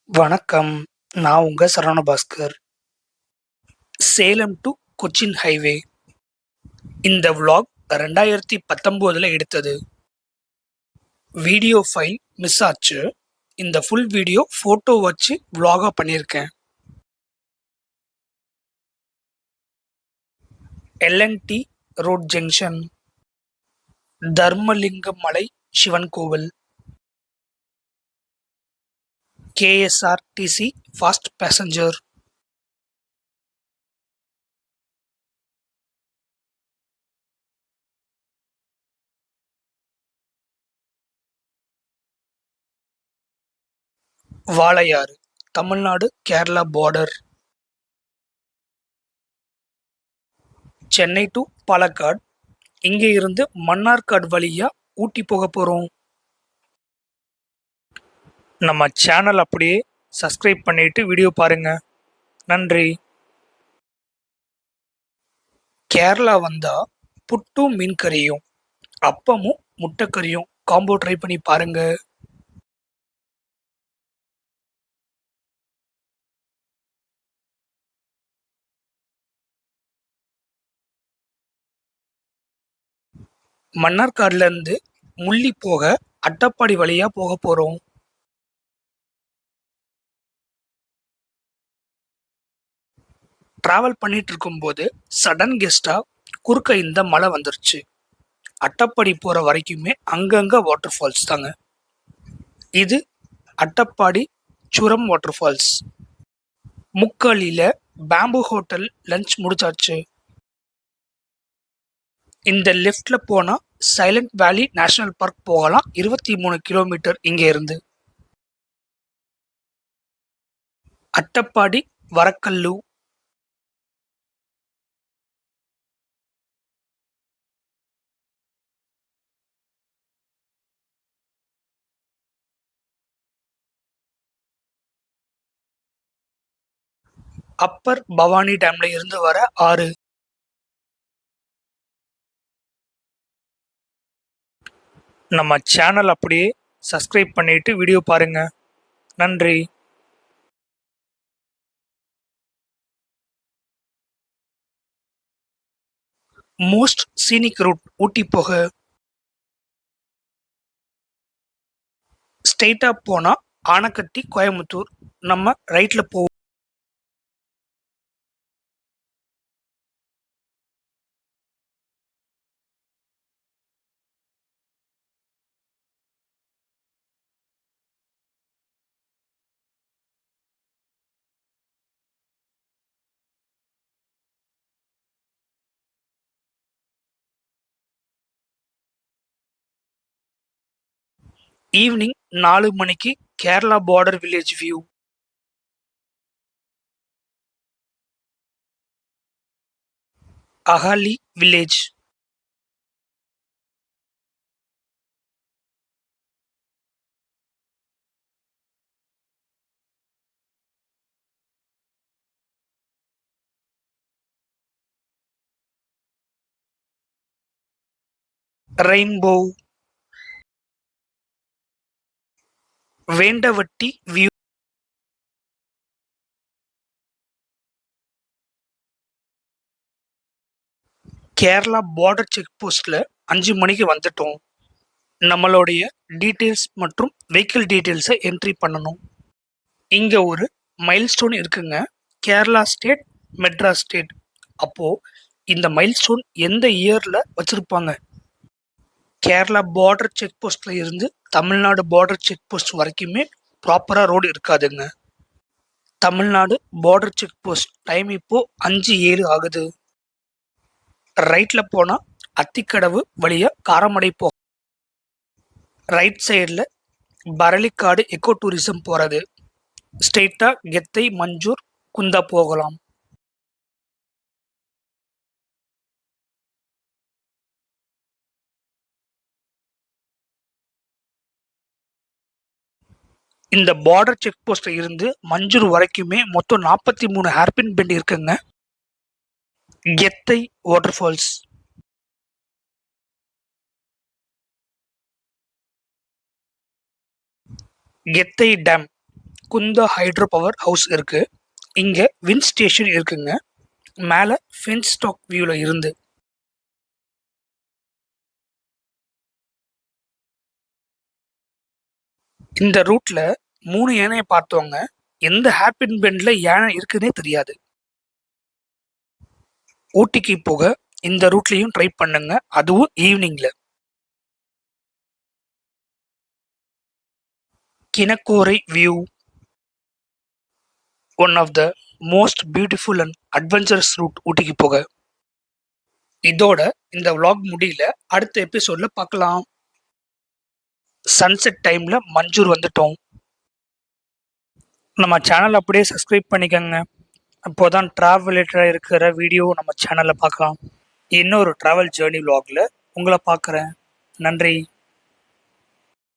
வணக்கம். நான் உங்க சரவணபாஸ்கர். Salem to Cochin highway. இந்த விளாக் 2019ல எடுத்தது. வீடியோ ஃபைல் மிஸ் ஆச்சு. இந்த ஃபுல் வீடியோ ஃபோட்டோ வச்சு விளாகா பண்ணியிருக்கேன். எல்&டி ரோட் ஜங்ஷன், தர்மலிங்கம் மலை சிவன் கோவில், KSRTC fast passenger, Walayar, Tamil Nadu Kerala border, Chennai to Palakkad. இங்க இருந்து மன்னார்காடு வழியா ஊட்டி போக போறோம். நம்ம சேனல் அப்படியே சப்ஸ்கிரைப் பண்ணிட்டு வீடியோ பாருங்க. நன்றி. கேரளா வந்தா புட்டும் மீன் கறியும், அப்பமும் முட்டைக்கறியும் காம்போ ட்ரை பண்ணி பாருங்க. மன்னார்காடுல இருந்து முள்ளி போக அட்டப்பாடி வழியா போக போறோம். டிராவல் பண்ணிட்டு இருக்கும்போது சடன் கெஸ்டா குறுக்க இந்த மலை வந்துருச்சு. அட்டப்பாடி போற வரைக்குமே அங்கங்க வாட்டர் ஃபால்ஸ் தாங்க. இது அட்டப்பாடி சுரம் வாட்டர் ஃபால்ஸ். முக்காலியில பேம்பு ஹோட்டல் லஞ்ச் முடிச்சாச்சு. இந்த லெஃப்ட்ல போனா சைலண்ட் வேலி நேஷனல் பார்க் போகலாம். 23 கிலோமீட்டர் இங்க இருந்து. அட்டப்பாடி வரக்கல்லு, அப்பர் பவானி டேம்ல இருந்து வர ஆறு. நம்ம சேனல் அப்படியே சப்ஸ்கிரைப் பண்ணிட்டு வீடியோ பாருங்க. நன்றி. மோஸ்ட் சீனிக் ரூட் ஊட்டி போக. ஸ்ட்ரெயிட்டா போனா ஆனக்கட்டி கோயம்புத்தூர். நம்ம ரைட்ல போவோம். ஈவினிங் 4 மணிக்கு Kerala border village view. Agali village. Rainbow. வேண்டவட்டி வியூ. கேரளா பார்டர் செக் போஸ்ட்ல 5 மணிக்கு வந்துட்டோம். நம்மளுடைய டீட்டெயில்ஸ் மற்றும் வெஹிக்கிள் டீட்டெயில்ஸை என்ட்ரி பண்ணணும். இங்க ஒரு மைல்ஸ்டோன் இருக்குங்க. Kerala state, Madras state. அப்போ இந்த மைல்ஸ்டோன் எந்த இயர்ல வச்சிருப்பாங்க? கேரளா பார்டர் செக் போஸ்ட்ல இருந்து தமிழ்நாடு பார்டர் செக் போஸ்ட் வரைக்குமே ப்ராப்பரா ரோடு இருக்காதுங்க. Tamil Nadu border check post time இப்போ 5:07 ஆகுது. ரைட்ல போனா அத்திக்கடவு வழியா காரமடை போ. ரைட் சைடுல பரளிக்காடு எக்கோ டூரிசம் போறது. ஸ்ட்ரெயிட்டா கெத்தை மஞ்சூர் குந்தா போகலாம். இந்த பார்டர் செக் போஸ்ட்ல இருந்து மஞ்சூர் வரைக்குமே மொத்தம் 43 ஹேர்பின் பெண்ட் இருக்குங்க. Kethai water falls, Kethai dam, Kundah hydro power house இருக்கு. இங்க விண்ட் ஸ்டேஷன் இருக்குங்க. மேல ஃபென்ஸ் ஸ்டாக் வியூல இருந்து இந்த ரூட்ல 3 யானையை பார்த்தோங்க. எந்த ஹேப்பின் பெண்ட்ல யானை இருக்குன்னே தெரியாது. ஊட்டிக்கு போக இந்த ரூட்லயும் ட்ரை பண்ணுங்க, அதுவும் ஈவினிங்ல. Kinnakorai view one of the most beautiful and adventurous route ஊட்டிக்கு போக. இதோட இந்த vlog முடியல, அடுத்த எபிசோட்ல பார்க்கலாம். சன்செட் டைம்ல மஞ்சூர் வந்துட்டோம். நம்ம சேனல் அப்படியே சப்ஸ்கிரைப் பண்ணிக்கோங்க. அப்போதான் டிராவல் ரிலேட்டடாக இருக்கிற வீடியோ நம்ம சேனலில் பார்க்கலாம். இன்னொரு ட்ராவல் ஜேர்னி vlogல உங்களை பார்க்குறேன். நன்றி.